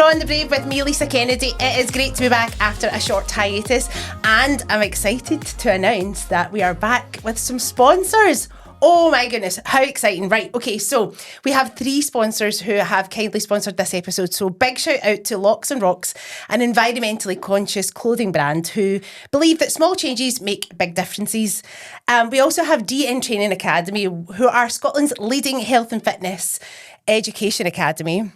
Braw and The Brave with me, Lisa Kennedy. It is great to be back after a short hiatus, and I'm excited to announce that we are back with some sponsors. Oh my goodness, how exciting. Right, okay, so we have 3 sponsors who have kindly sponsored this episode. So big shout out to Lochs and Rocks, an environmentally conscious clothing brand who believe that small changes make big differences. We also have DN Training Academy, who are Scotland's leading health and fitness education academy.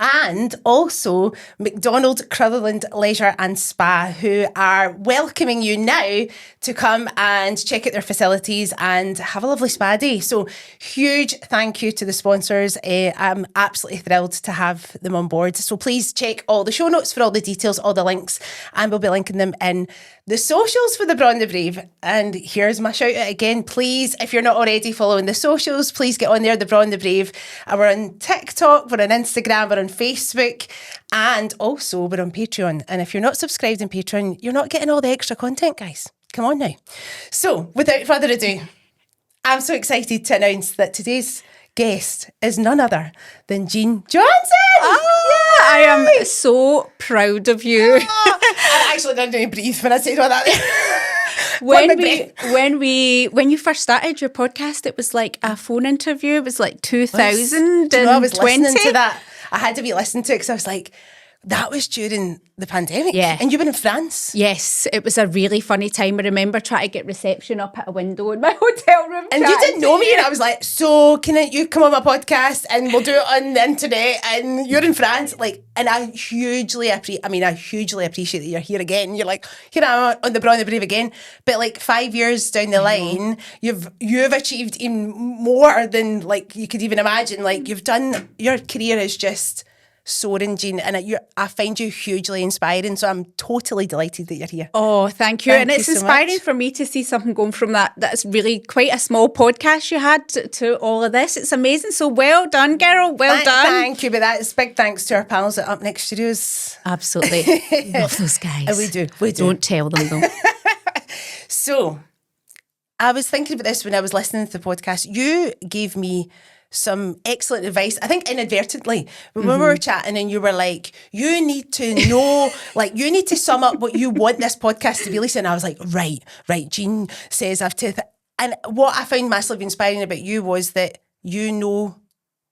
And also MacDonald, Crutherland Leisure and Spa, who are welcoming you now to come and check out their facilities and have a lovely spa day. So huge thank you to the sponsors. I'm absolutely thrilled to have them on board. So please check all the show notes for all the details, all the links, and we'll be linking them in the socials for the Braw and The Brave. And here's my shout out again. Please, if you're not already following the socials, please get on there, the Braw and The Brave. We're on TikTok, we're on Instagram, we're on Facebook, and also we're on Patreon. And if you're not subscribed on Patreon, you're not getting all the extra content, guys. Come on now. So without further ado, I'm so excited to announce that today's guest is none other than Jean Johansson. Oh, I am so proud of you. I actually didn't even breathe when I said all that. When you first started your podcast, it was like a phone interview. It was like 2020. I was listening to that. I had to be listening to it because I was like, that was during the pandemic. Yeah. And you were in France. Yes, it was a really funny time. I remember trying to get reception up at a window in my hotel room. And you didn't know me, and I was like, so can you come on my podcast and we'll do it on the internet, and you're in France. And I hugely appreciate that you're here again. You're like, here I am on the Braw and The Brave again. But 5 years down the line, you've achieved even more than you could even imagine. You've done, your career is just soaring, Jean, and I find you hugely inspiring, so I'm totally delighted that you're here. Oh, thank you. And it's so inspiring for me to see something going from that's really quite a small podcast you had to all of this. It's amazing. So well done, girl. Well done. Thank you, but that's big thanks to our pals at Up Next Studios. Absolutely. Love those guys. We do. Don't tell them though. So, I was thinking about this when I was listening to the podcast. You gave me some excellent advice, I think inadvertently, when we were chatting, and you were like, you need to know, you need to sum up what you want this podcast to be, Lisa. And I was like, right, Jean says I've to... And what I found massively inspiring about you was that you know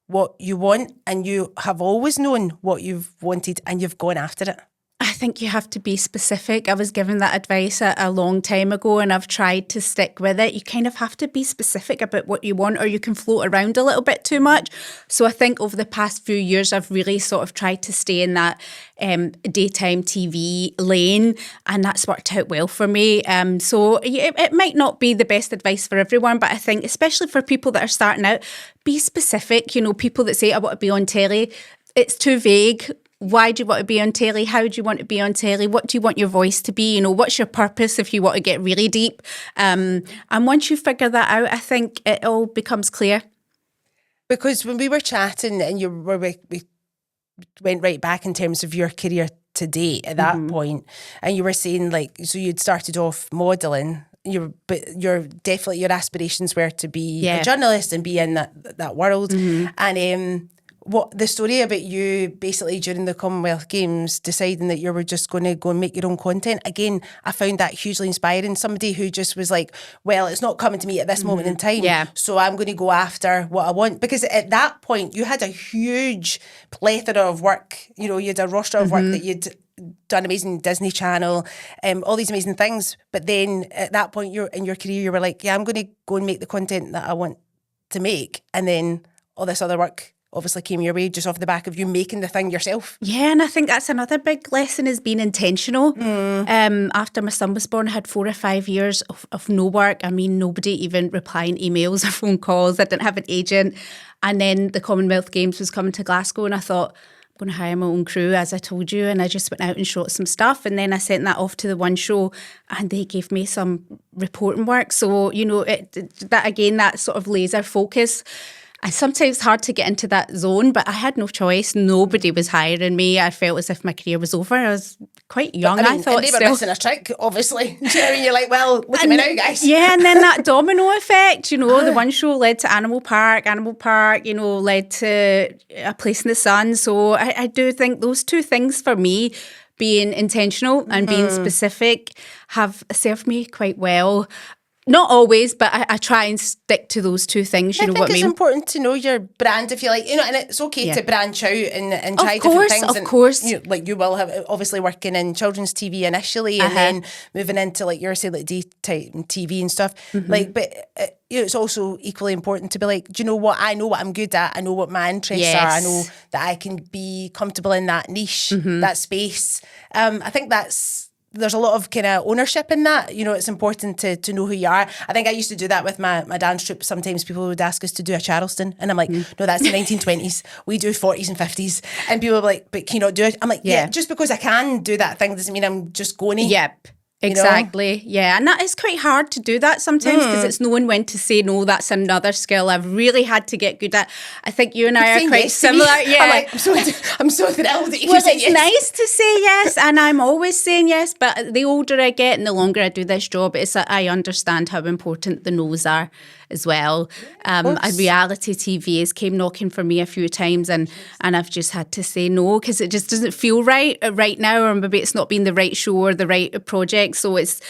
what you want, and you have always known what you've wanted, and you've gone after it. I think you have to be specific. I was given that advice a long time ago, and I've tried to stick with it. You kind of have to be specific about what you want, or you can float around a little bit too much. So I think over the past few years, I've really sort of tried to stay in that daytime TV lane, and that's worked out well for me. So it might not be the best advice for everyone, but I think especially for people that are starting out, be specific. You know, people that say, I want to be on telly, it's too vague. Why do you want to be on telly? How do you want to be on telly? What do you want your voice to be? You know, what's your purpose if you want to get really deep? And once you figure that out, I think it all becomes clear. Because when we were chatting, and we went right back in terms of your career to date at that point, and you were saying so you'd started off modelling, but your aspirations were to be a journalist and be in that world, and what the story about you basically during the Commonwealth Games deciding that you were just going to go and make your own content. Again, I found that hugely inspiring. Somebody who just was like, well, it's not coming to me at this moment in time, so I'm going to go after what I want. Because at that point, you had a huge plethora of work. You know, you had a roster of work that you'd done, amazing Disney Channel, all these amazing things. But then at that point in your career, you were like, yeah, I'm going to go and make the content that I want to make. And then all this other work obviously came your way just off the back of you making the thing yourself. Yeah, and I think that's another big lesson, is being intentional. After my son was born, I had 4 or 5 years of no work. I mean, nobody even replying emails or phone calls. I didn't have an agent. And then the Commonwealth Games was coming to Glasgow, and I thought, I'm going to hire my own crew, as I told you. And I just went out and shot some stuff. And then I sent that off to the One Show, and they gave me some reporting work. So, you know, that sort of laser focus. And sometimes it's hard to get into that zone, but I had no choice. Nobody was hiring me. I felt as if my career was over. I was quite young, I thought. And they were missing a trick, obviously. Do you know what I mean? You're like, well, look at me now, guys. Yeah, and then that domino effect, the one show led to Animal Park, led to A Place in the Sun. So I do think those two things for me, being intentional and being specific, have served me quite well. Not always, but I try and stick to those two things. You know what I mean? I think it's important to know your brand, if you like, and it's okay to branch out and try different things. Of course. Like you will have, obviously working in children's TV initially, and then moving into, like you're saying, like daytime TV and stuff. Like, but it's also equally important to be like, do you know what? I know what I'm good at. I know what my interests are. I know that I can be comfortable in that niche, that space. I think there's a lot of kind of ownership in that. It's important to know who you are. I think I used to do that with my dance troupe. Sometimes people would ask us to do a Charleston, and I'm like, no, that's the 1920s. We do 40s and 50s. And people are like, but can you not do it? I'm like, yeah, just because I can do that thing doesn't mean I'm just going to. Yep. Exactly. Yeah. And that is quite hard to do that sometimes because it's knowing when to say no. That's another skill I've really had to get good at. I think you and I are quite similar. Yeah. I'm like, I'm so thrilled that you well, say it's yes. nice to say yes, and I'm always saying yes, but the older I get and the longer I do this job, it's that I understand how important the no's are as well. And reality TV has came knocking for me a few times, and I've just had to say no because it just doesn't feel right now, or maybe it's not been the right show or the right project. So it's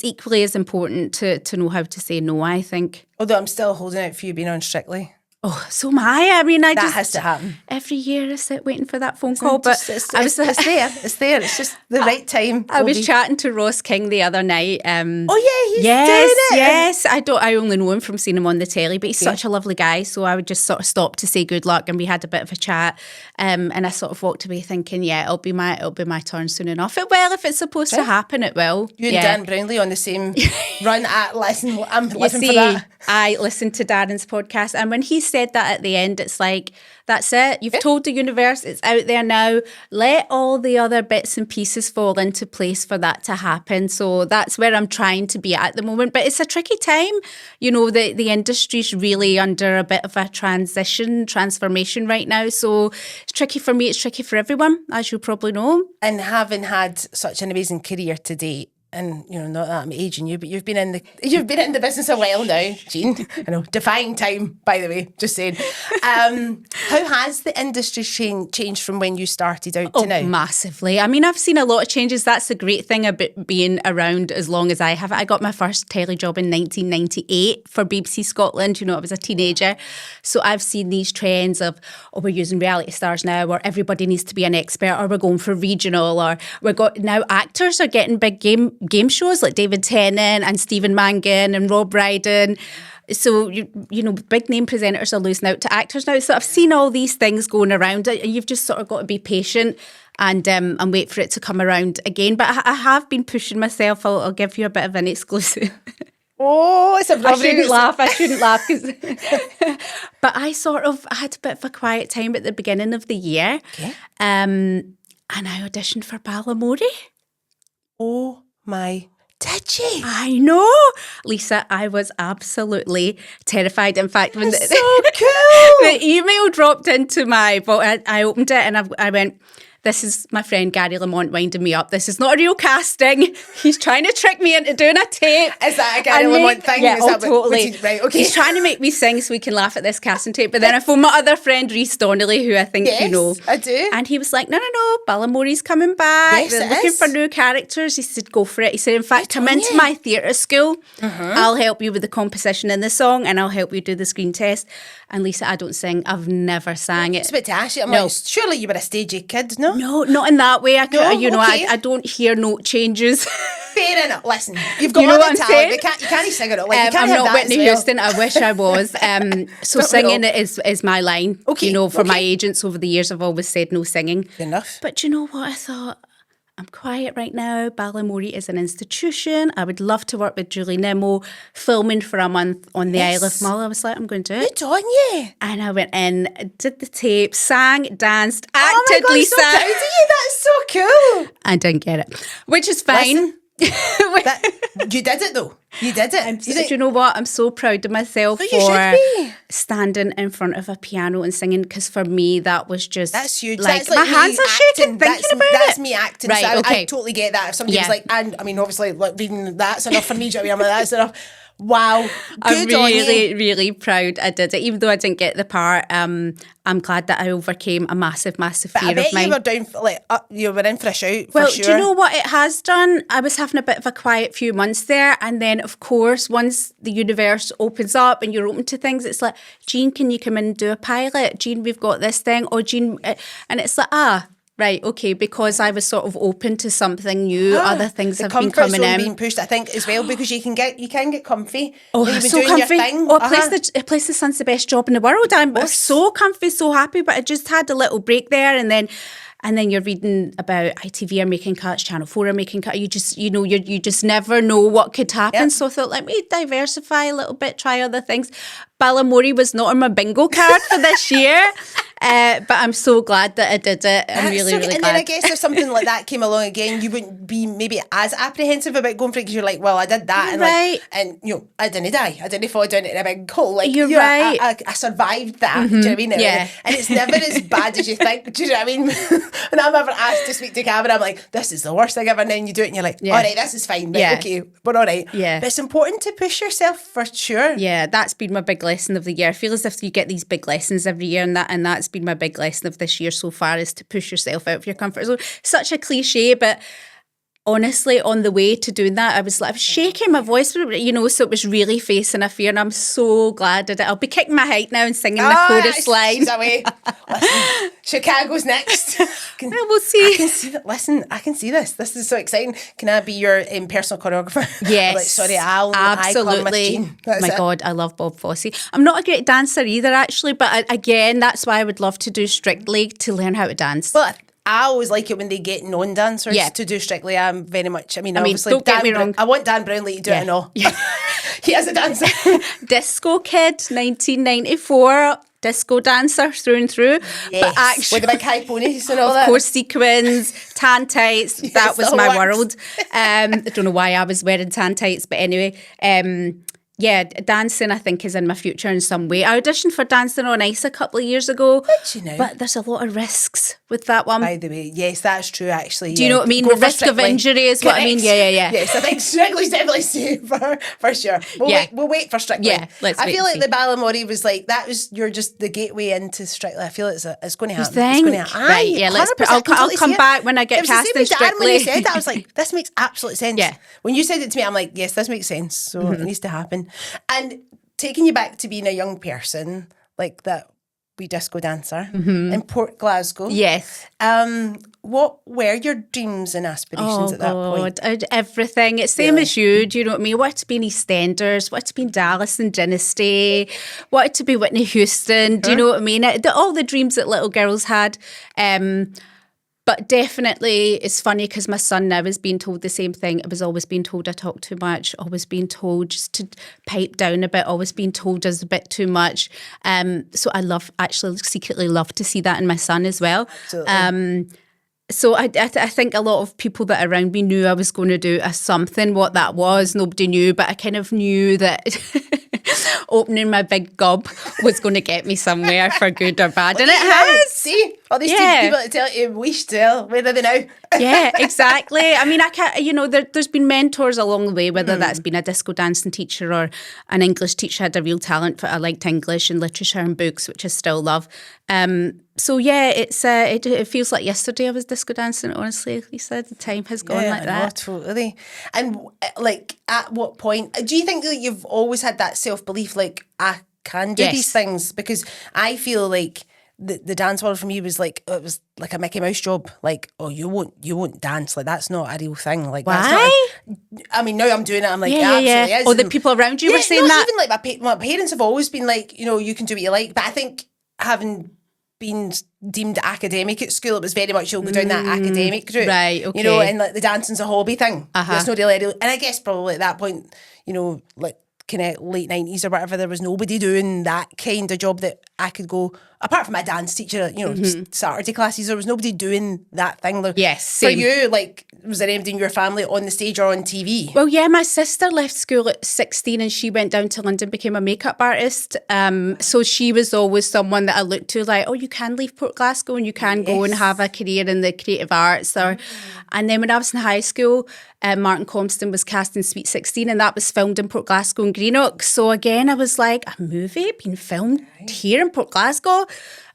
equally as important to know how to say no, I think. Although I'm still holding out for you being on Strictly. Oh, so am I. I mean, that has to happen. Every year I sit waiting for that phone call, but it's there. It's there. It's just the right time. I was chatting to Ross King the other night. He's doing it. Yes. I only know him from seeing him on the telly, but he's such a lovely guy. So I would just sort of stop to say good luck, and we had a bit of a chat. And I sort of walked away thinking, it'll be my turn soon enough. It will, if it's supposed to happen. It will. You and Dan Brownlee on the same run at listen. I'm living for that. I listened to Darren's podcast, and when he said that at the end, it's like, that's it. You've told the universe, it's out there now. Let all the other bits and pieces fall into place for that to happen. So that's where I'm trying to be at the moment. But it's a tricky time. The industry's really under a bit of a transformation right now. So it's tricky for me. It's tricky for everyone, as you probably know. And having had such an amazing career to date, and not that I'm aging you, but you've been in the business a while now, Jean. I know, defying time, by the way, just saying. How has the industry changed from when you started out to now? Massively. I mean, I've seen a lot of changes. That's the great thing about being around as long as I have. I got my first telly job in 1998 for BBC Scotland. I was a teenager. So I've seen these trends of, we're using reality stars now, or everybody needs to be an expert, or we're going for regional, or now actors are getting big game shows like David Tennant and Stephen Mangan and Rob Brydon. So, big name presenters are losing out to actors now. So I've seen all these things going around. You've just sort of got to be patient and wait for it to come around again. But I have been pushing myself. I'll give you a bit of an exclusive. Oh, it's a I shouldn't laugh. But I had a bit of a quiet time at the beginning of the year. Okay. And I auditioned for Balamory. Oh, did you? I know. Lisa, I was absolutely terrified. In fact, when so cool. the email dropped into my box, I opened it and I went, this is my friend Gary Lamont winding me up. This is not a real casting. He's trying to trick me into doing a tape. Is that a Gary Lamont thing? Yeah, totally. Right, okay. He's trying to make me sing so we can laugh at this casting tape. But then I phoned my other friend, Rhys Donnelly, who I think you know. I do. And he was like, no, Balamory's coming back. Yes, They're looking for new characters. He said, go for it. He said, in fact, come into my theatre school. I'll help you with the composition and the song, and I'll help you do the screen test. And Lisa, I don't sing. I've never sang it. It's a bit to ask you. I'm like, surely you were a stagey kid, no? No, not in that way. Okay. I don't hear note changes. Fair enough. Listen, you've got all the talent. You can't sing it. Like, I'm not Whitney Houston. I wish I was. So singing is my line. Okay. For my agents over the years, I've always said no singing. Fair enough. But you know what? I thought, I'm quiet right now. Balamory is an institution. I would love to work with Julie Nimmo, filming for a month on the Isle of Mull. I was like, I'm going to do it. Good on you. And I went in, did the tape, sang, danced, acted, oh my God, Lisa. I'm so proud of you. That's so cool. I didn't get it, which is fine. Listen, You did it though. You did it. Do you know what? I'm so proud of myself You for should be. standing in front of a piano and singing, because for me that was just That's huge. Like, that's like my hands are shaking thinking about it. That's me acting. Right, So I okay. totally get that. If somebody was like, and I mean, obviously, like reading that's enough for me. Do you know what I mean? I'm like, that's enough. Wow. I'm Good on you. really, really proud I did it. Even though I didn't get the part, I'm glad that I overcame a massive But fear I bet of mine. you were down for, like, you were in for a shout, Well, for sure. do you know what it has done? I was having a bit of a quiet few months there, and then, of course, once the universe opens up and you're open to things, it's like, Jean, can you come in and do a pilot? Jean, we've got this thing. Or Jean, and it's like, right, okay, because I was sort of open to something new. Other things have been coming in. being pushed, I think, as well, because you can get comfy. Oh, when you've been so doing comfy. Your thing. Oh, a place the sun's the best job in the world. I'm course. so comfy, so happy, but I just had a little break there, and then you're reading about ITV are making cuts, Channel 4 are making cuts. You just never know what could happen. Yep. So I thought, let me diversify a little bit, try other things. Balamori was not on my bingo card for this year, but I'm so glad that I did it. I'm really glad. And then I guess if something like that came along again, you wouldn't be maybe as apprehensive about going for it, because you're like, well, I did that, and right. and I didn't die. I didn't fall down in a big hole. Like, You're right. I survived that. Do you know what I mean? Yeah. And it's never as bad as you think. Do you know what I mean? When I'm ever asked to speak to Gavin, I'm like, this is the worst thing ever. And then you do it, and you're like, all right, this is fine. Right, Yeah. okay, we're all right. Yeah. But it's important to push yourself for sure. Yeah, that's been my big lesson of the year. I feel as if you get these big lessons every year, and that's been my big lesson of this year so far, is to push yourself out of your comfort zone. Such a cliche, but honestly, on the way to doing that, I was shaking my voice, so it was really facing a fear, and I'm so glad I did it. I'll be kicking my height now and singing the chorus line. She's away. Listen, Chicago's next. We'll see. I can see that. Listen, I can see this. This is so exciting. Can I be your personal choreographer? Yes. Like, sorry, Al. Absolutely. Oh my God, I love Bob Fosse. I'm not a great dancer either, actually, but again, that's why I would love to do Strictly, to learn how to dance. Well, I always like it when they get non-dancers to do Strictly. I'm very much, obviously, don't get me wrong. I want Dan Brownlee to do it and all. He is a dancer. Disco Kid, 1994. Disco dancer through and through. Yes, but actually, with the big high ponies and all that. Of course, sequins, tan tights. Yes, that was that my works. world. I don't know why I was wearing tan tights, but anyway. Yeah, dancing, I think, is in my future in some way. I auditioned for Dancing on Ice a couple of years ago. Did you know? But there's a lot of risks with that one. By the way, yes, that's true, actually. Do you know what I mean? Go for Risk of Strictly. injury is what I mean. Correct. Yeah. Yes, I think Strictly's definitely safe for sure. We'll wait for Strictly. Yeah, let's I wait feel and like the Balamori was like, you're just the gateway into Strictly. I feel it's going to happen. think? It's going to happen. Right, yeah, I'll come back when I get cast in Darren when you Strictly. said that. I was like, this makes absolute sense. Yeah. When you said it to me, I'm like, yes, this makes sense. So it needs to happen. And taking you back to being a young person, like that wee disco dancer in Port Glasgow. Yes. What were your dreams and aspirations at that point? Everything. It's same as you, do you know what I mean? Wanted to be in EastEnders, wanted to be in Dallas and Dynasty, wanted to be Whitney Houston, do you know what I mean? All the dreams that little girls had. But definitely, it's funny because my son now is being told the same thing. I was always being told I talk too much, always being told just to pipe down a bit, always being told there's a bit too much. So I secretly love to see that in my son as well. Absolutely. So I think a lot of people that are around me knew I was going to do something. What that was, nobody knew, but I kind of knew that opening my big gob was going to get me somewhere for good or bad. And it has. See? All these people that tell you, we still, where are they now? Yeah, exactly. I mean, I can't, there's been mentors along the way, whether that's been a disco dancing teacher or an English teacher. I had a real talent for, I liked English and literature and books, which I still love. So yeah, it feels like yesterday I was disco dancing, honestly, Lisa. The time has gone like that. Totally. And like, at what point, do you think that you've always had that self-belief, like, I can do these things? Because I feel like the dance world for me was like, it was like a Mickey Mouse job. Like, oh, you won't dance. Like, that's not a real thing. Like, why? That's not I mean, now I'm doing it. I'm like, absolutely is. Oh, the people around you were saying not that? even like my parents have always been like, you can do what you like. But I think having been deemed academic at school, it was very much you'll go down that academic route. Right, okay. And like the dancing's a hobby thing. It's not really, and I guess probably at that point, like kind of late 90s or whatever, there was nobody doing that kind of job that I could go, apart from my dance teacher, you know, Saturday classes, there was nobody doing that thing. Yes, for same. you, like, was there anybody in your family on the stage or on TV? Well, yeah, my sister left school at 16 and she went down to London, became a makeup artist. So she was always someone that I looked to, like, oh, you can leave Port Glasgow and you can go and have a career in the creative arts. And then when I was in high school, Martin Compston was cast in Sweet 16 and that was filmed in Port Glasgow and Greenock. So again, I was like, a movie being filmed here in Port Glasgow.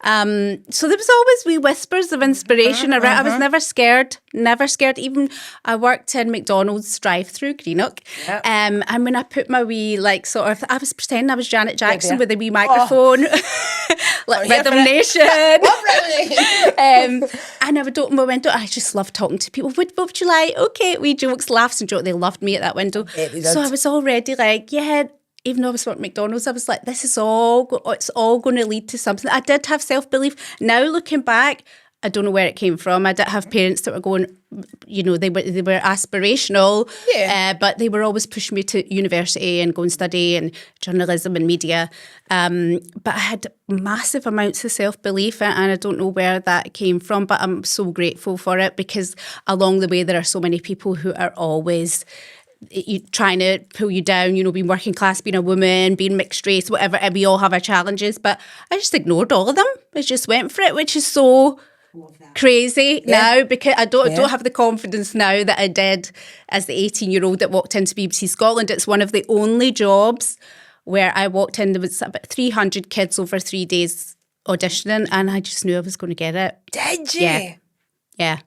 So there was always wee whispers of inspiration around. I was never scared. Even I worked in MacDonald's drive-through Greenock. Yep. And when I put my wee, like, sort of, I was pretending I was Janet Jackson with a wee microphone, like Rhythm Nation. And I would open my window. I just love talking to people. What would you like? Okay, wee jokes, laughs and jokes. They loved me at that window. So I was already like, yeah. Even though I was working at McDonald's, I was like, this is it's all going to lead to something. I did have self-belief. Now looking back, I don't know where it came from. I did have parents that were going, you know, they were aspirational, but they were always pushing me to university and go and study and journalism and media. But I had massive amounts of self-belief and I don't know where that came from, but I'm so grateful for it because along the way there are so many people who are always trying to pull you down, you know, being working class, being a woman, being mixed race, whatever, and we all have our challenges, but I just ignored all of them. I just went for it, which is so crazy now because I don't have the confidence now that I did as the 18-year-old that walked into BBC Scotland. It's one of the only jobs where I walked in, there was about 300 kids over 3 days auditioning and I just knew I was going to get it. Did you? Yeah.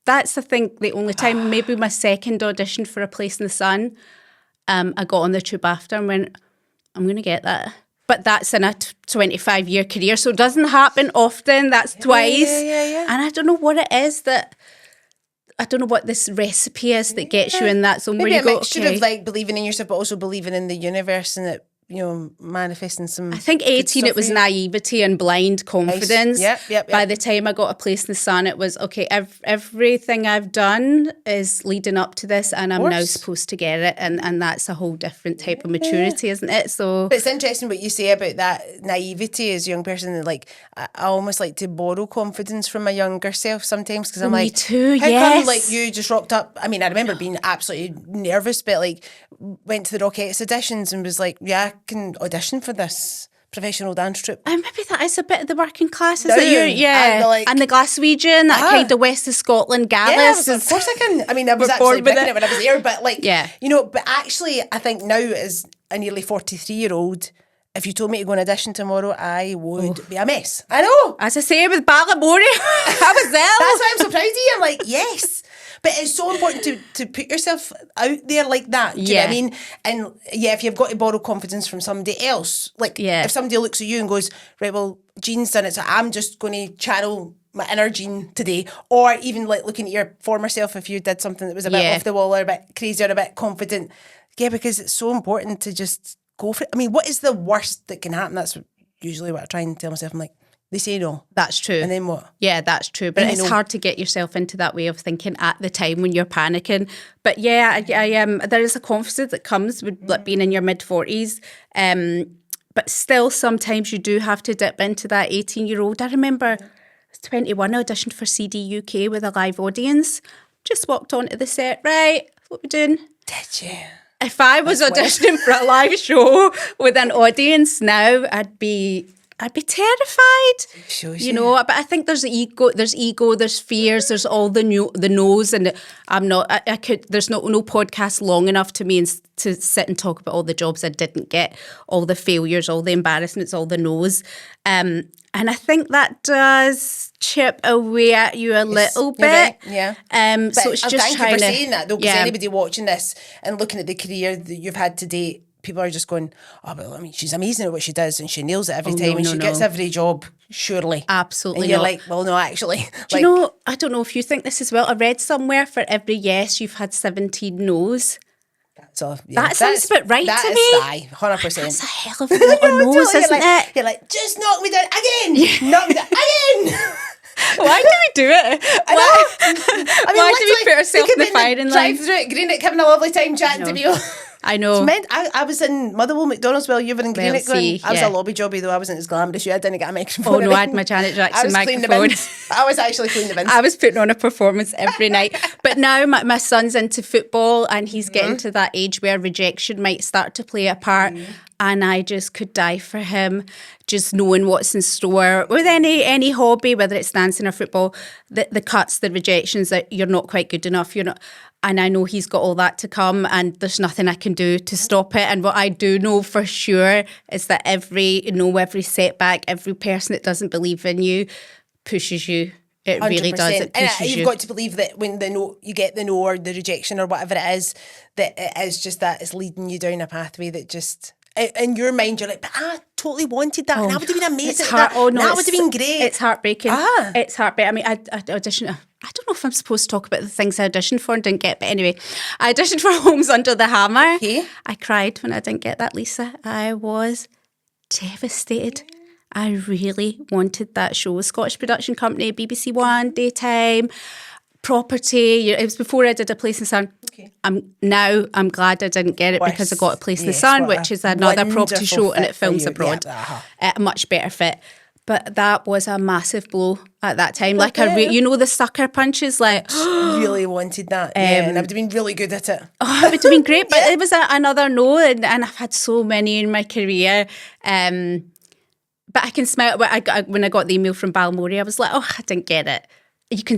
That's, I think, the only time, maybe my second audition for A Place in the Sun, I got on the tube after and went, I'm going to get that. But that's in a 25-year career, so it doesn't happen often. That's twice. Yeah. And I don't know what it is I don't know what this recipe is that gets you in that zone Maybe where you a go, mixture of like believing in yourself, but also believing in the universe and it, you know, manifesting some. I think 18, it was naivety and blind confidence. Nice. Yep. By the time I got A Place in the Sun, it was, okay, everything I've done is leading up to this and I'm now supposed to get it. And that's a whole different type of maturity, isn't it? So But it's interesting what you say about that naivety as a young person. Like, I almost like to borrow confidence from my younger self sometimes because I'm me like, too, how yes. come like you just rocked up? I mean, I remember being absolutely nervous, but like went to the Rockettes auditions and was like, yeah, I can audition for this professional dance troupe. And maybe that is a bit of the working classes Down. that and the Glaswegian, that kind of West of Scotland Gallus. Of course I can. I mean, I was actually picking it when I was there, but like, you know, but actually I think now as a nearly 43-year-old, if you told me to go and audition tomorrow, I would be a mess. I know. As I say with Ballamore, I was there. That's why I'm so proud of you. I'm like, yes. But it's so important to put yourself out there like that. Do you know what I mean? And if you've got to borrow confidence from somebody else, like if somebody looks at you and goes, right, well, Jean's done it, so I'm just going to channel my inner Jean today. Or even like looking at your former self if you did something that was a bit off the wall or a bit crazy or a bit confident. Yeah, because it's so important to just go for it. I mean, what is the worst that can happen? That's usually what I try and tell myself. I'm like, they say no. That's true. And then what? Yeah, that's true. But it's hard to get yourself into that way of thinking at the time when you're panicking. But yeah, there is a confidence that comes with like, being in your mid-40s. But still, sometimes you do have to dip into that 18-year-old. I remember I was 21, I auditioned for CD UK with a live audience. Just walked onto the set, right, what we doing? Did you? If I was auditioning for a live show with an audience now, I'd be terrified, you know. But I think there's ego, there's fears, there's all the no's, and I'm not. I could. There's no podcast long enough to me to sit and talk about all the jobs I didn't get, all the failures, all the embarrassments, all the no's. And I think that does chip away at you a little bit. Right, yeah. So it's just thank you for trying saying that though, because anybody watching this and looking at the career that you've had to date, people are just going, oh, well, I mean, she's amazing at what she does and she nails it every time and she gets every job, surely. Absolutely And you're not. like, well, no, actually. Do you know, I don't know if you think this as well. I read somewhere for every yes, you've had 17 no's. So, that sounds about right to me. That is 100%. That's a hell of a lot of no's, isn't it? You're like, just knock me down again. Knock me down again. Why do we do it? Why do we put ourselves in the firing line? Drive through it, Greenock, having a lovely time chatting to people. I know. I was in Motherwell, MacDonald's while you were in Greenock. I was a lobby jobby though. I wasn't as glamorous. I didn't get a microphone. Oh no, I had my Janet Jackson microphone. I was actually cleaning the bins. I was putting on a performance every night. But now my son's into football and he's getting to that age where rejection might start to play a part. And I just could die for him, just knowing what's in store with any hobby, whether it's dancing or football, the cuts, the rejections, that you're not quite good enough, you're not. And I know he's got all that to come and there's nothing I can do to stop it. And what I do know for sure is that every setback, every person that doesn't believe in you pushes you. It 100%. Really does. It pushes and you've got to believe that when you get the no or the rejection or whatever it is, that it is just that it's leading you down a pathway that just... In your mind, you're like, but I totally wanted that, and I would have been amazing. That would have been great. It's heartbreaking. It's heartbreaking. I mean, I auditioned. I don't know if I'm supposed to talk about the things I auditioned for and didn't get, but anyway, I auditioned for Homes Under the Hammer. Okay. I cried when I didn't get that, Lisa. I was devastated. I really wanted that show. Scottish production company, BBC One, daytime. Property. It was before I did A Place in the Sun. Okay. I'm glad I didn't get it because I got A Place in the Sun, which is another property show and it films abroad. Yeah. A much better fit. But that was a massive blow at that time. Like the sucker punches. Like really wanted that. And I would have been really good at it. Oh, it would have been great. But it was another no, and I've had so many in my career. But I can smell it. When I got the email from Balmoral, I was like, oh, I didn't get it. You can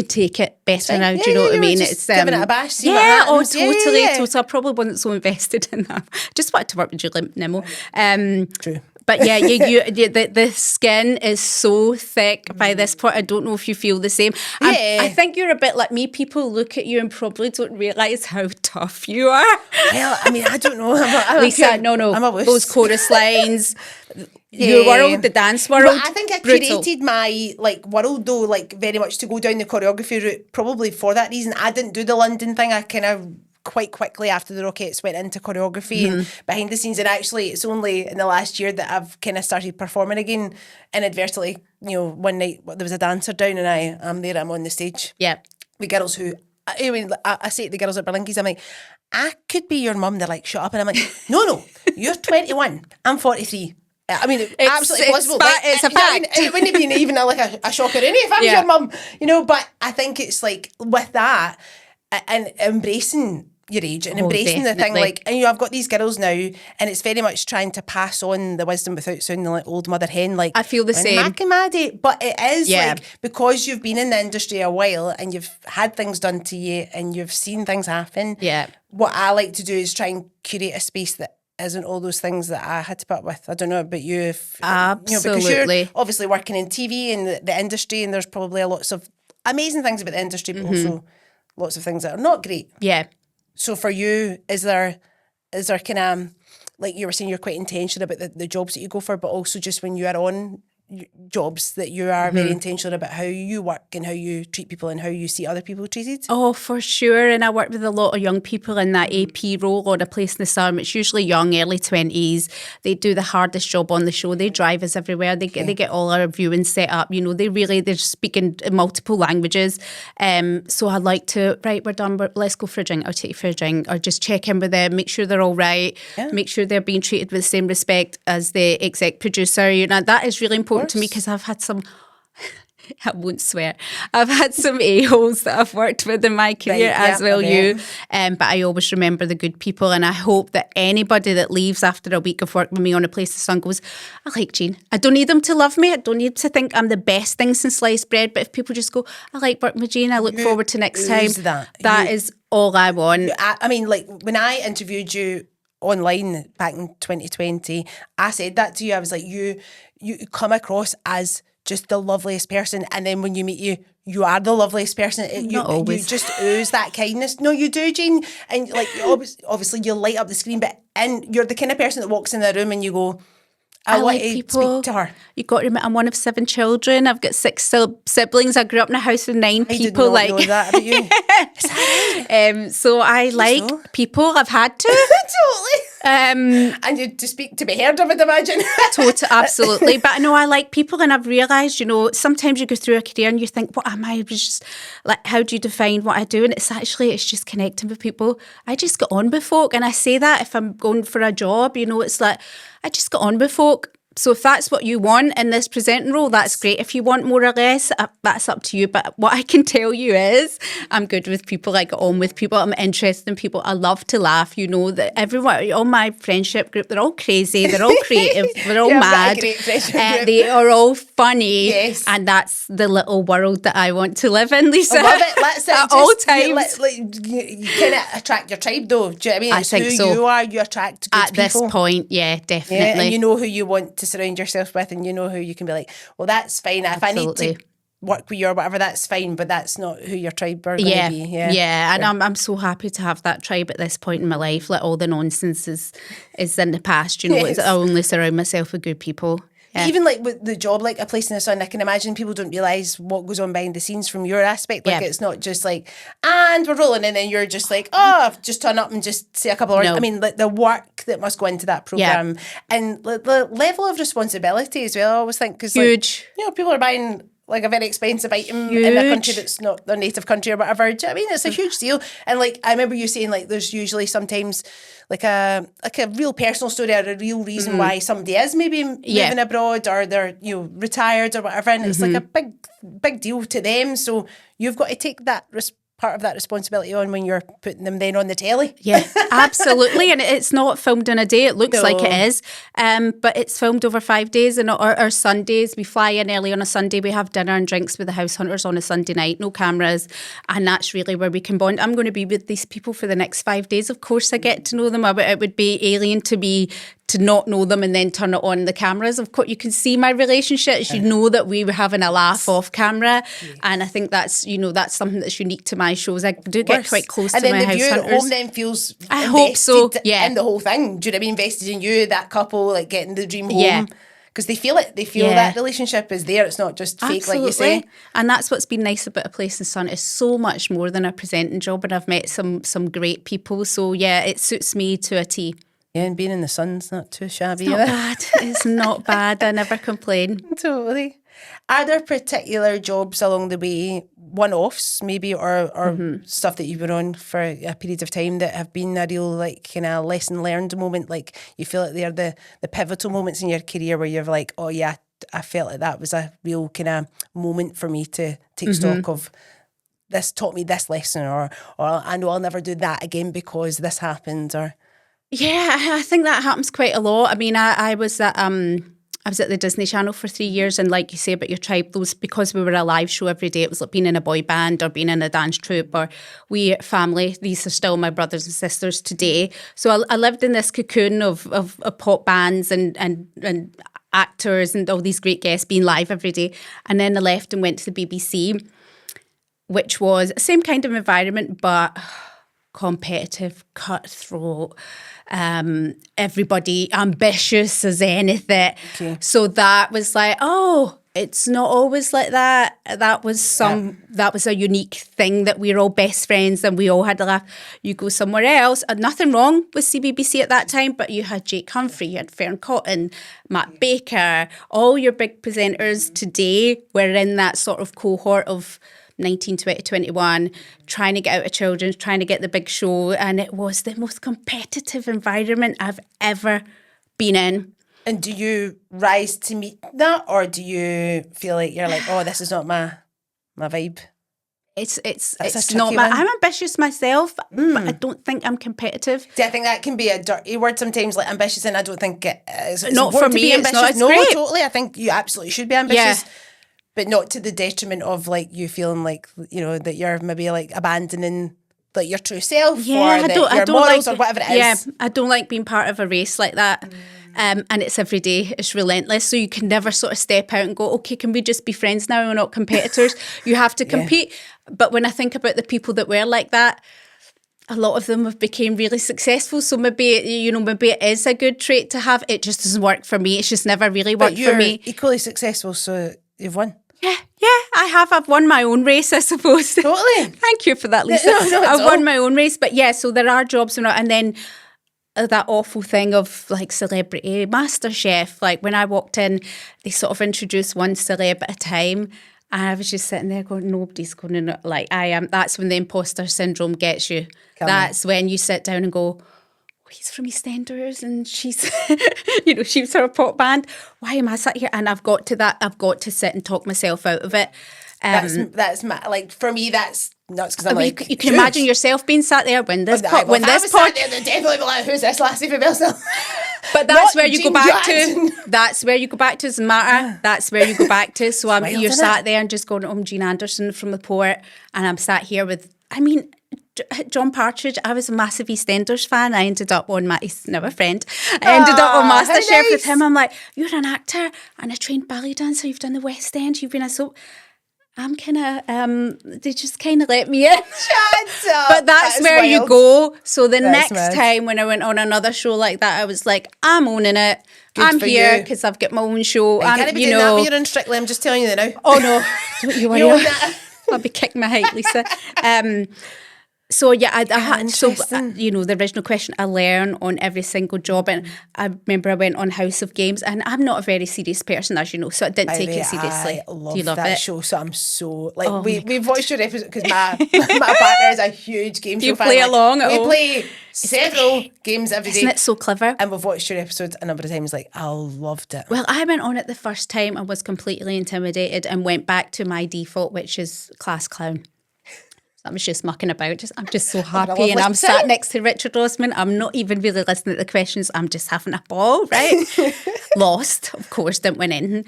take it better now. Do you know what I mean? It's giving it a bash. See what happens. Totally. I probably wasn't so invested in that. Just wanted to work with Julie Nimmo. True. But yeah, the skin is so thick by this point. I don't know if you feel the same. I think you're a bit like me. People look at you and probably don't realise how tough you are. Well, I mean, I don't know. Lisa, no. I'm a wuss. Those chorus lines. Your world, the dance world. But I think I curated my world though, very much to go down the choreography route. Probably for that reason, I didn't do the London thing. I kind of quite quickly after the Rockettes went into choreography and behind the scenes. And actually, it's only in the last year that I've kind of started performing again. Inadvertently, one night there was a dancer down and I'm on the stage. Yeah, with girls who. I say to the girls at Berlinkies, I'm like, I could be your mum. They're like, shut up. And I'm like, no, you're 21. I'm 43. I mean, it's absolutely possible. It's a fact. It wouldn't have been even a shocker if I was your mum, But I think it's like with that and embracing your age and embracing definitely. the thing, and I've got these girls now, and it's very much trying to pass on the wisdom without sounding like old mother hen. Like I feel the same. Mac and Maddie, but it is because you've been in the industry a while and you've had things done to you and you've seen things happen. Yeah. What I like to do is try and curate a space that isn't all those things that I had to put up with. I don't know about you. Absolutely. Because you're obviously working in TV and the industry, and there's probably lots of amazing things about the industry, but also lots of things that are not great. Yeah. So for you, is there kind of, like you were saying, you're quite intentional about the jobs that you go for, but also just when you are on jobs that you are very intentional about how you work and how you treat people and how you see other people treated? Oh, for sure. And I work with a lot of young people in that AP role or A Place in the Sun. It's usually young, early 20s. They do the hardest job on the show. They drive us everywhere. They get all our viewing set up. They're speaking multiple languages. So I like to, right, we're done. Let's go for a drink. I'll take you for a drink. Or just check in with them, make sure they're all right. Yeah. Make sure they're being treated with the same respect as the exec producer. That is really important to me because I've had some, I won't swear, I've had some a-holes that I've worked with in my career you. But I always remember the good people, and I hope that anybody that leaves after a week of work with me on A Place in the Sun goes, I like Jean. I don't need them to love me. I don't need to think I'm the best thing since sliced bread. But if people just go, I like working with Jean, I look forward to next time. That is all I want. I mean, like when I interviewed you online back in 2020, I said that to you. I was like, you come across as just the loveliest person, and then when you meet you are the loveliest person. You just ooze that kindness. No, you do, Jean. And like obviously you light up the screen, and you're the kind of person that walks in the room and you go, I want to speak to her. You got to remember, I'm one of 7 children. I've got 6 siblings. I grew up in a house with 9 people. I did not know that about you. Is that right? So I like people. I've had to. Totally. And you to speak to be heard, I would imagine. Totally, absolutely. But I know I like people, and I've realised, you know, sometimes you go through a career and you think, what am I? Just like, how do you define what I do? And it's just connecting with people. I just get on with folk, and I say that if I'm going for a job, you know, it's like I just get on with folk. So if that's what you want in this presenting role, that's great. If you want more or less, that's up to you. But what I can tell you is I'm good with people. I get on with people. I'm interested in people. I love to laugh. You know, that everyone, all my friendship group, they're all crazy. They're all creative. They're all mad. They are all funny. Yes. And that's the little world that I want to live in, Lisa. I love it. Let's At all times. You kind of attract your tribe, though. Do you know what I mean? It's think who so. you are. You attract good At people. this point, yeah, definitely. Yeah, and you know who you want to surround yourself with, and you know who you can be like, well, that's fine. If I need to work with you or whatever, that's fine, but that's not who your tribe are going to be. Yeah, and I'm so happy to have that tribe at this point in my life. Like, all the nonsense is in the past, you know. Yes. I only surround myself with good people. Yeah. Even like with the job, like A Place in the Sun, I can imagine people don't realise what goes on behind the scenes from your aspect. Like, it's not just like, and we're rolling, and then you're just like, oh, just turn up and just say a couple of words. No. I mean, like the work that must go into that programme and the level of responsibility as well, I always think. Cause, Huge. Like, you know, people are buying like a very expensive item in a country that's not their native country or whatever. Do you know what I mean? It's a huge deal. And like, I remember you saying like there's usually sometimes like a real personal story or a real reason why somebody is maybe moving abroad or they're, you know, retired or whatever. And it's like a big deal to them. So you've got to take that part of that responsibility on when you're putting them then on the telly. Yeah, absolutely. And it's not filmed in a day. It looks like it is. But it's filmed over 5 days. And our Sundays, we fly in early on a Sunday. We have dinner and drinks with the house hunters on a Sunday night. No cameras. And that's really where we can bond. I'm going to be with these people for the next 5 days. Of course, I get to know them. It would be alien to me to not know them and then turn it on the cameras. Of course, you can see my relationships. You know that we were having a laugh off camera. Yes. And I think that's, you know, that's something that's unique to my shows. I do get quite close to my house hunters. And then the viewer at home then feels I hope so. in the whole thing. Do you know what I mean? Invested in you, that couple, like getting the dream home. Because they feel it. They feel that relationship is there. It's not just fake, like you say. And that's what's been nice about A Place in the Sun. It's so much more than a presenting job. And I've met some great people. So, yeah, it suits me to a T. Yeah, and being in the sun's not too shabby. It's not bad. It's not bad. I never complain. Totally. Are there particular jobs along the way, one-offs maybe, or stuff that you've been on for a period of time that have been a real like kind of lesson learned moment? Like you feel like they're the pivotal moments in your career where you're like, oh yeah, I felt like that was a real kind of moment for me to take stock of. This taught me this lesson, or I know I'll never do that again because this happened, or. Yeah, I think that happens quite a lot. I mean, I was at the Disney Channel for 3 years, and like you say about your tribe, those, because we were a live show every day, it was like being in a boy band or being in a dance troupe, or we family. These are still my brothers and sisters today. So I lived in this cocoon of pop bands and actors and all these great guests being live every day. And then I left and went to the BBC, which was the same kind of environment, but competitive, cutthroat, everybody ambitious as anything. Okay. So that was like, oh, it's not always like that. That was a unique thing, that we were all best friends and we all had a laugh. You go somewhere else, and nothing wrong with CBBC at that time, but you had Jake Humphrey, you had Fern Cotton, Matt Baker, all your big presenters today were in that sort of cohort of 19, 20, 21, trying to get out of children's, trying to get the big show. And it was the most competitive environment I've ever been in. And do you rise to meet that, or do you feel like you're like, oh, this is not my vibe? It's not my... I'm ambitious myself, but I don't think I'm competitive. Do I think that can be a dirty word sometimes, like ambitious, and I don't think it's not for me. It's not. It's no, great. Totally. I think you absolutely should be ambitious. Yeah. But not to the detriment of like you feeling like, you know, that you're maybe like abandoning like your true self, or your morals, or whatever it is. Yeah, I don't like being part of a race like that. And it's every day, it's relentless. So you can never sort of step out and go, okay, can we just be friends now? We're not competitors. You have to compete. But when I think about the people that were like that, a lot of them have become really successful. So maybe it is a good trait to have. It just doesn't work for me. It's just never really worked for me. But you're equally successful, so you've won. Yeah, I have. I've won my own race, I suppose. Totally. Thank you for that, Lisa. No, I've won my own race. But yeah, so there are jobs, and then that awful thing of like Celebrity Masterchef. Like when I walked in, they sort of introduced one celeb at a time. And I was just sitting there going, nobody's going to know. Like I am. That's when the imposter syndrome gets you. That's when you sit down and go, oh, he's from EastEnders and she's, she's her pop band. Why am I sat here? And I've got to sit and talk myself out of it. That's like, for me, that's nuts, because I'm like, you can imagine yourself being sat there when this sat there, they'd definitely be like, who's this lassie from Belsill? But that's where you go back to. That's where you go back to. Doesn't matter. That's where you go back to. So you're sat there and just going, I'm Jean Anderson from The Port, and I'm sat here with, John Partridge. I was a massive EastEnders fan. I ended up on he's now a friend. I ended up on MasterChef with him. I'm like, you're an actor and a trained ballet dancer. You've done the West End. You've been a soap. I'm kind of, they just kind of let me in. Shut up. But that's where wild. you go. So the That's next mad. time when I went on another show like that, I was like, I'm owning it. Good I'm for here you. because I've got my own show. You can't be doing that when you're in Strictly. I'm just telling you that now. Oh no, don't you worry. You own that. I'll be kicking my height, Lisa. So yeah, I had the original question. I learn on every single job, and I remember I went on House of Games, and I'm not a very serious person, as you know, so I didn't take it seriously. I love Do you love that it? show, so I'm so like we've watched your episode because my partner is a huge game show You fan. play along at We home? play several games every day. Isn't it so clever? And we've watched your episodes a number of times. Like, I loved it. Well, I went on it the first time and was completely intimidated and went back to my default, which is class clown. I was just mucking about. I'm just so happy, and I'm sat next to Richard Osman. I'm not even really listening to the questions. I'm just having a ball, right? Lost, of course, didn't win anything.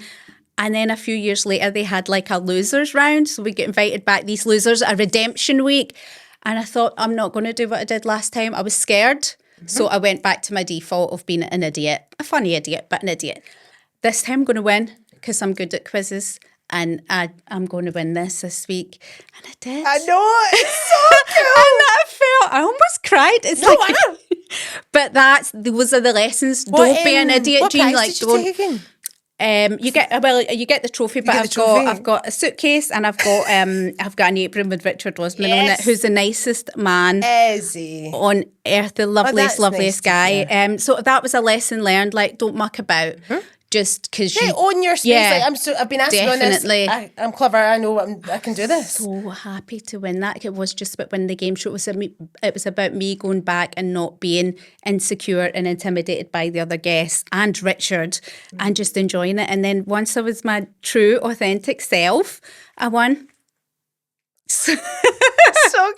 And then a few years later, they had like a losers round. So we get invited back, these losers, a redemption week. And I thought, I'm not going to do what I did last time. I was scared. Mm-hmm. So I went back to my default of being an idiot. A funny idiot, but an idiot. This time I'm going to win because I'm good at quizzes. And I'm going to win this week. And I did. I know, it's so cool. I almost cried. It's but those are the lessons. Don't be an idiot, Jean. Like, don't. You get the trophy, but I've got a suitcase and I've got an apron with Richard Osman on it, who's the nicest man on earth, the loveliest nice guy. So that was a lesson learned. Like, don't muck about. Mm-hmm. Just because you own your space. Yeah, like, I've been asked to be on this. I'm clever. I know I can do this. So happy to win that. It was just about winning the game show. It was about me going back and not being insecure and intimidated by the other guests and Richard, and just enjoying it. And then once I was my true, authentic self, I won. So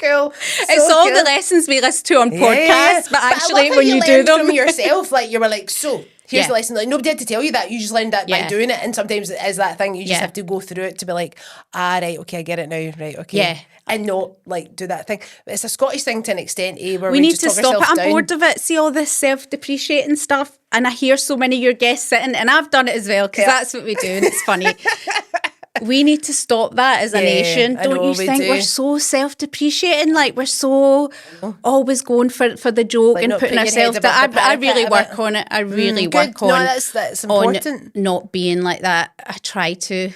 cool. It's all the lessons we listen to on podcasts, but actually when you do them from yourself, like you were like, so here's the lesson. Like, nobody had to tell you that. You just learned that by doing it. And sometimes it is that thing. You just have to go through it to be like, right, okay, I get it now. Right, okay. Yeah. And not like do that thing. But it's a Scottish thing to an extent, where we need just to talk stop it. I'm down. bored of it. See all this self-depreciating stuff. And I hear so many of your guests sitting, and I've done it as well, because that's what we do, and it's funny. We need to stop that as a nation. Don't you think? We're so self-depreciating. Like, we're so always going for the joke, like, and putting ourselves down. I really work on it. I really work on that's important. On not being like that. I try to.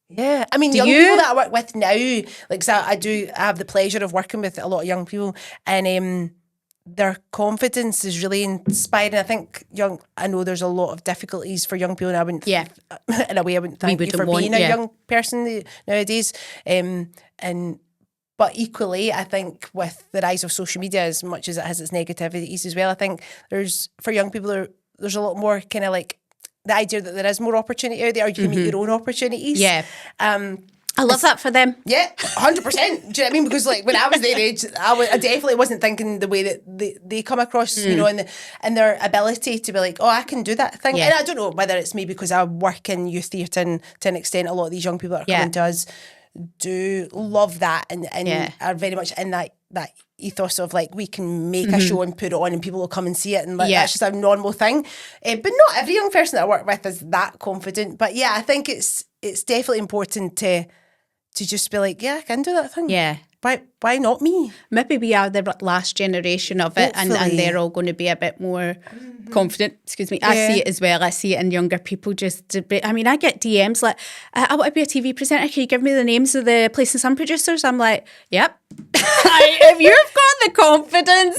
Yeah, I mean, young people that I work with now, like, so I have the pleasure of working with a lot of young people, and their confidence is really inspiring. I think I know there's a lot of difficulties for young people, and I wouldn't, in a way, I wouldn't thank you for being a young person nowadays. But equally, I think with the rise of social media, as much as it has its negativities as well, I think for young people, there's a lot more kind of like the idea that there is more opportunity out there, or you can make your own opportunities. Yeah. I love that for them. Yeah, 100%. Do you know what I mean? Because like when I was their age, I definitely wasn't thinking the way that they come across, you know, and their ability to be like, oh, I can do that thing. And I don't know whether it's maybe because I work in youth theatre, and to an extent, a lot of these young people that are coming to us do love that, and are very much in that ethos of like, we can make a show and put it on and people will come and see it, and like, that's just a normal thing. But not every young person that I work with is that confident. But yeah, I think it's definitely important to to just be like, yeah, I can do that thing. Yeah. Why not me? Maybe we are the last generation of it, and they're all going to be a bit more confident. Excuse me. I see it as well. I see it in younger people. I mean, I get DMs like, I want to be a TV presenter. Can you give me the names of the Place and Sun producers? I'm like, yep. If you've got the confidence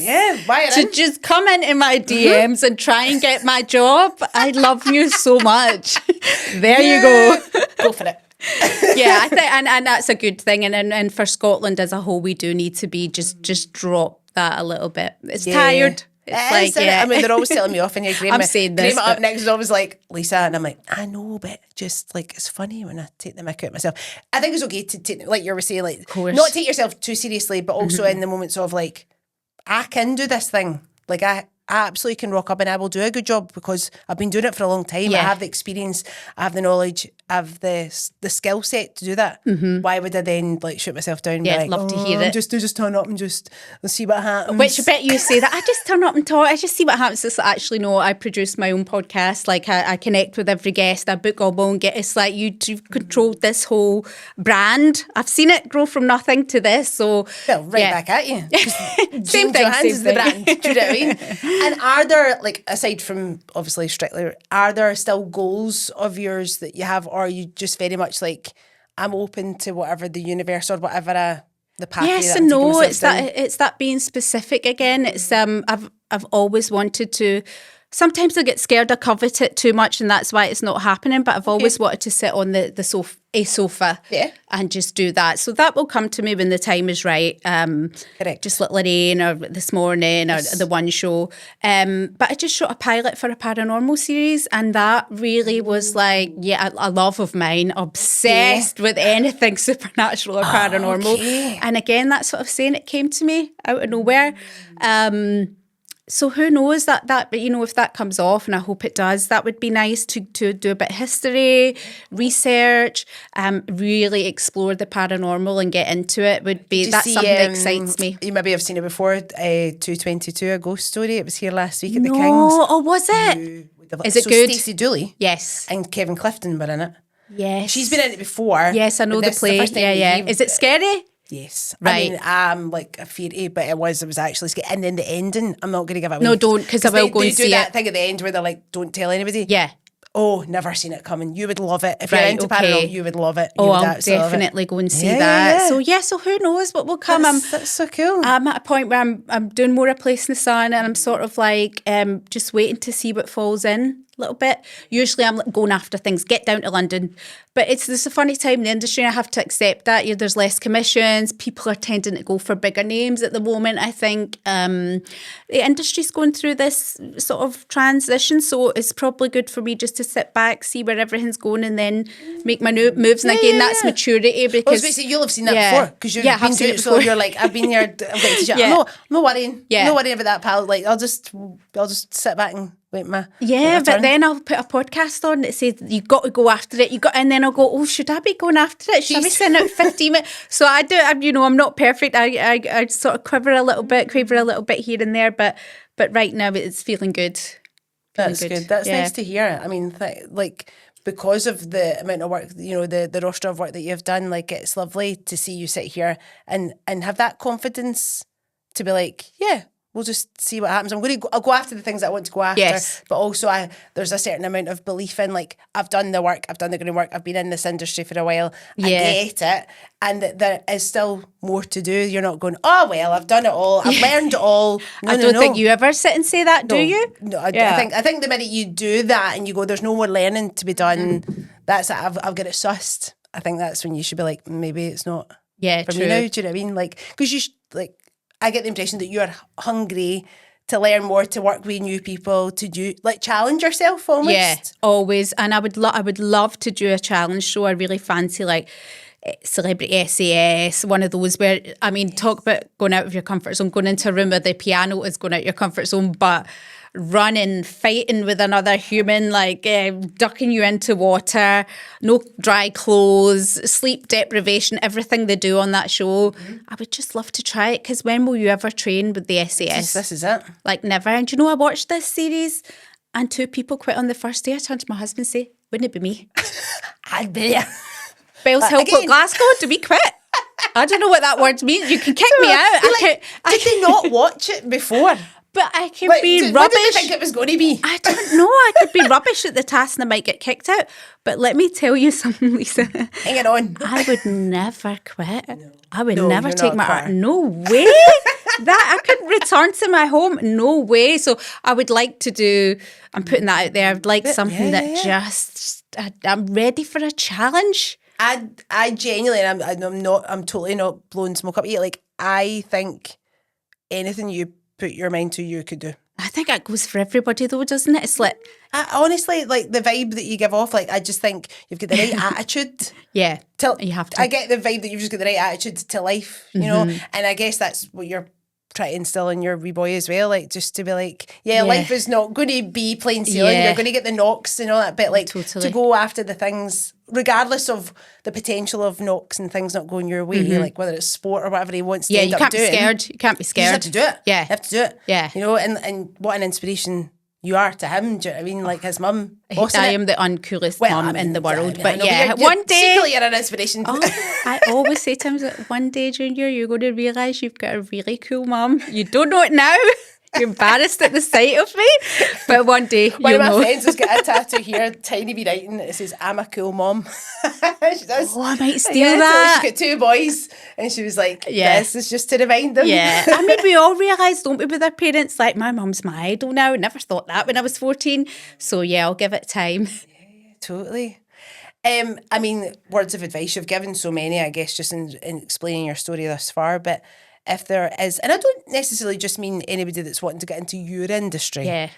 to just come into my DMs and try and get my job, I love you so much. There you go. Go for it. Yeah, I think, and that's a good thing. And for Scotland as a whole, we do need to be just drop that a little bit. It's tired. It's I mean, they're always telling me off in here. I'm saying this. Graham up next is always like, Lisa, and I'm like, I know, but just like, it's funny when I take the mick out myself. I think it's okay to take, like you were saying, like, not take yourself too seriously, but also in the moments of like, I can do this thing. Like I absolutely can rock up and I will do a good job because I've been doing it for a long time. I have the experience, I have the knowledge, I have the skill set to do that. Why would I then like shoot myself down? Yeah, like, love to hear it. Just turn up and just see what happens. Which I bet you say that I just turn up and talk. I just see what happens. It's actually no. I produce my own podcast. Like I connect with every guest. I book all my own guests. It's like you've controlled this whole brand. I've seen it grow from nothing to this. So back at you. Same Jean thing. Johansson's the brand. Do you know what I mean? And are there, like, aside from obviously Strictly, are there still goals of yours that you have, or are you just very much like, I'm open to whatever the universe or whatever the pathway? Yes and no. It's that being specific again. It's I've always wanted to. Sometimes I get scared, I covet it too much, and that's why it's not happening. But I've always wanted to sit on the sofa, and just do that. So that will come to me when the time is right. Correct. Just like Lorraine or this morning or the one show. But I just shot a pilot for a paranormal series, and that really was like, a love of mine, obsessed with anything supernatural or paranormal. Okay. And again, that's what I'm saying. It came to me out of nowhere. So who knows that, but you know, if that comes off, and I hope it does, that would be nice to do a bit of history, research, really explore the paranormal and get into it. That's something that excites me. You maybe have seen it before, 222, a ghost story. It was here last week at the King's. Oh, was it? Is it good? Stacey Dooley. Yes. And Kevin Clifton were in it. Yes. She's been in it before. Yes, I know the play. Is it scary? Yes. Right. I mean, I'm like a fairy, but it was actually scary. And then the ending, I'm not going to give it away. No, don't, because I will go and see it. They do that thing at the end where they're like, don't tell anybody. Yeah. Oh, never seen it coming. You would love it. If you're into paranormal, you would love it. I'll definitely go and see that. Yeah. So who knows what will come. That's so cool. I'm at a point where I'm doing more A Place in the Sun, and I'm sort of like just waiting to see what falls in a little bit. Usually I'm going after things, get down to London. But there's a funny time in the industry, and I have to accept that. There's less commissions. People are tending to go for bigger names at the moment, I think. The industry's going through this sort of transition, so it's probably good for me just to sit back, see where everything's going, and then make my new moves. And again, that's maturity. Because you'll have seen that before, because you've been doing it, so you're like, I've been here, I'm getting to shit. I'm not worrying. No worrying about that, pal. Like, I'll just sit back and wait my but turn. Then I'll put a podcast on that says you've got to go after it. And then I'll go, oh, should I be going after it? Should I be sending out 15 minutes? So I do. I'm not perfect. I sort of quaver a little bit here and there, but right now it's feeling good. That's good. That's nice to hear. I mean, like, because of the amount of work, the roster of work that you've done, like, it's lovely to see you sit here and have that confidence to be like, we'll just see what happens. I'll go after the things that I want to go after. But also there's a certain amount of belief in, like, I've done the work, I've done the groundwork, I've been in this industry for a while, I get it. And there is still more to do. You're not going, oh, well, I've done it all, I've learned it all. I don't think you ever sit and say that, do you? No, I think the minute you do that and you go, there's no more learning to be done, that's it, I've got it sussed. I think that's when you should be like, maybe it's not for me now. Do you know what I mean? Like, because I get the impression that you're hungry to learn more, to work with new people, to do, like, challenge yourself almost. Yeah, always. And I would love to do a challenge show. I really fancy, like, Celebrity SAS, one of those where, I mean, talk about going out of your comfort zone, going into a room where the piano is going out your comfort zone, but running, fighting with another human, like ducking you into water, no dry clothes, sleep deprivation, everything they do on that show. I would just love to try it, because when will you ever train with the SAS? This is it. Like, never. And you know, I watched this series and 2 people quit on the first day. I turned to my husband and say, wouldn't it be me? I'd be. Bells Hill, again, Glasgow, do we quit? I don't know what that word means. You can kick me out. Did they not watch it before? But I can Like, be rubbish. what did they think it was going to be? I don't know. I could be rubbish at the task and I might get kicked out. But let me tell you something, Lisa. Hang it on. I would never quit. No. I would No, never you're take not my a art. quitter. No way. That I could return to my home. No way. So I would like to do, I'm putting that out there. I'd like something I'm ready for a challenge. I genuinely, and I'm totally not blowing smoke up at you. Like, I think anything you put your mind to, you could do. I think that goes for everybody though, doesn't it? It's like, honestly, like the vibe that you give off, like I just think you've got the right attitude. yeah, To, you have to. I get the vibe that you've just got the right attitude to life, you know, and I guess that's what you're trying to instill in your wee boy as well, like just to be like, life is not going to be plain sailing. You're going to get the knocks and all that, but like to go after the things, regardless of the potential of knocks and things not going your way, like whether it's sport or whatever he wants to end up doing. You can't be scared. You just have to do it. Yeah. You have to do it. Yeah. You know, and what an inspiration you are to him. Do you know what I mean? Like his mum. I am the uncoolest mum in the world. But one day. Secretly, you're an inspiration. I always say to him that one day, Junior, you're going to realise you've got a really cool mum. You don't know it now. You're embarrassed at the sight of me. But one day, one of my friends has got a tattoo here, tiny wee writing. It says, "I'm a cool mom." She does. Oh, I might steal that. So she's got 2 boys. And she was like, this is just to remind them. Yeah. I mean, we all realise, don't we, with our parents, like, my mum's my idol now. I never thought that when I was 14. So, yeah, I'll give it time. Yeah, totally. I mean, words of advice, you've given so many, I guess, just in explaining your story thus far. But if there is, and I don't necessarily just mean anybody that's wanting to get into your industry. Yeah.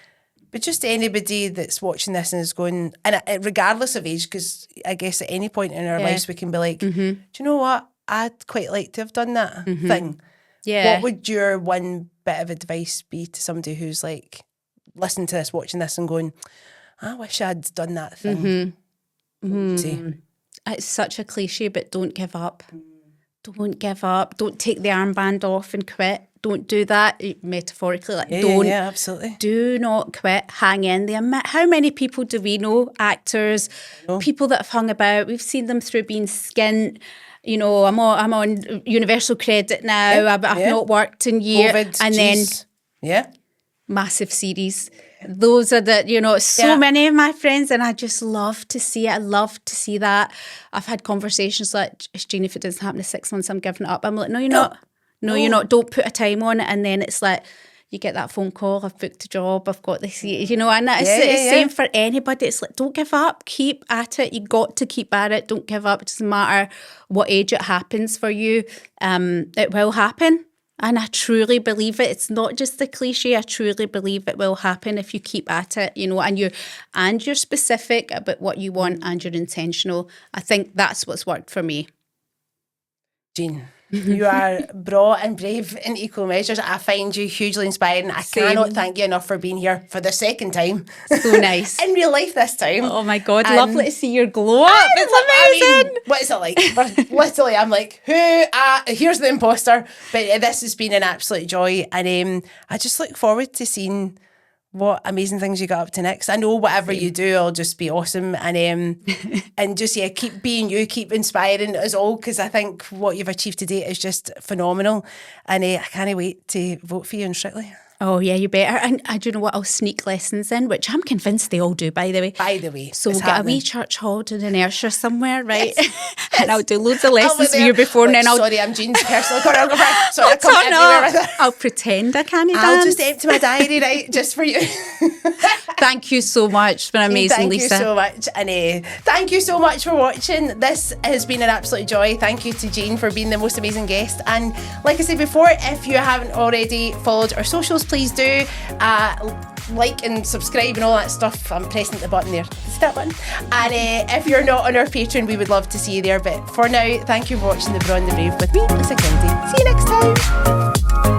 But just anybody that's watching this and is going, and regardless of age, because I guess at any point in our lives we can be like, do you know what? I'd quite like to have done that thing. Yeah. What would your one bit of advice be to somebody who's like listening to this, watching this and going, I wish I'd done that thing? What would you say? It's such a cliche, but don't give up. Don't give up. Don't take the armband off and quit. Don't do that, metaphorically. Like, don't. Yeah, absolutely. Do not quit. Hang in there. How many people do we know? Actors, people that have hung about. We've seen them through being skint. You know, I'm on universal credit now. I've not worked in years. COVID, and then massive series. Those are so many of my friends, and I just love to see it. I love to see that. I've had conversations like, Jean, if it doesn't happen in 6 months, I'm giving it up. I'm like, no, you're not. No, you're not. Don't put a time on it. And then it's like, you get that phone call, I've booked a job, I've got this, and it's same for anybody. It's like, don't give up, keep at it. You got to keep at it. Don't give up. It doesn't matter what age it happens for you. It will happen. And I truly believe it. It's not just a cliche. I truly believe it will happen if you keep at it, and you're specific about what you want and you're intentional. I think that's what's worked for me. Jean, you are braw and brave in equal measures. I find you hugely inspiring. I cannot thank you enough for being here for the second time. So nice. In real life this time. Oh my God, lovely to see your glow up. It's amazing. I mean, what is it like? Literally, I'm like, here's the imposter. But this has been an absolute joy. And I just look forward to seeing what amazing things you got up to next. I know whatever you do, it'll just be awesome. And just, keep being you, keep inspiring us all, because I think what you've achieved to date is just phenomenal. And I can't wait to vote for you in Strictly. Oh, yeah, you better. And do you know what? I'll sneak lessons in, which I'm convinced they all do, by the way. So we'll get a wee church hall in Ayrshire somewhere, right? Yes. And I'll do loads of lessons the year before. And then sorry, I'm Jean's personal choreographer. Sorry, I come everywhere with her. I'll pretend I can't dance. I'll just empty my diary, right, just for you. Thank you so much. It's been amazing, Lisa. Thank you so much. And thank you so much for watching. This has been an absolute joy. Thank you to Jean for being the most amazing guest. And like I said before, if you haven't already followed our socials, please do like and subscribe and all that stuff. I'm pressing the button there. It's that button. And if you're not on our Patreon, we would love to see you there. But for now, thank you for watching the Braw and The Brave with me, Lisa Kennedy. See you next time.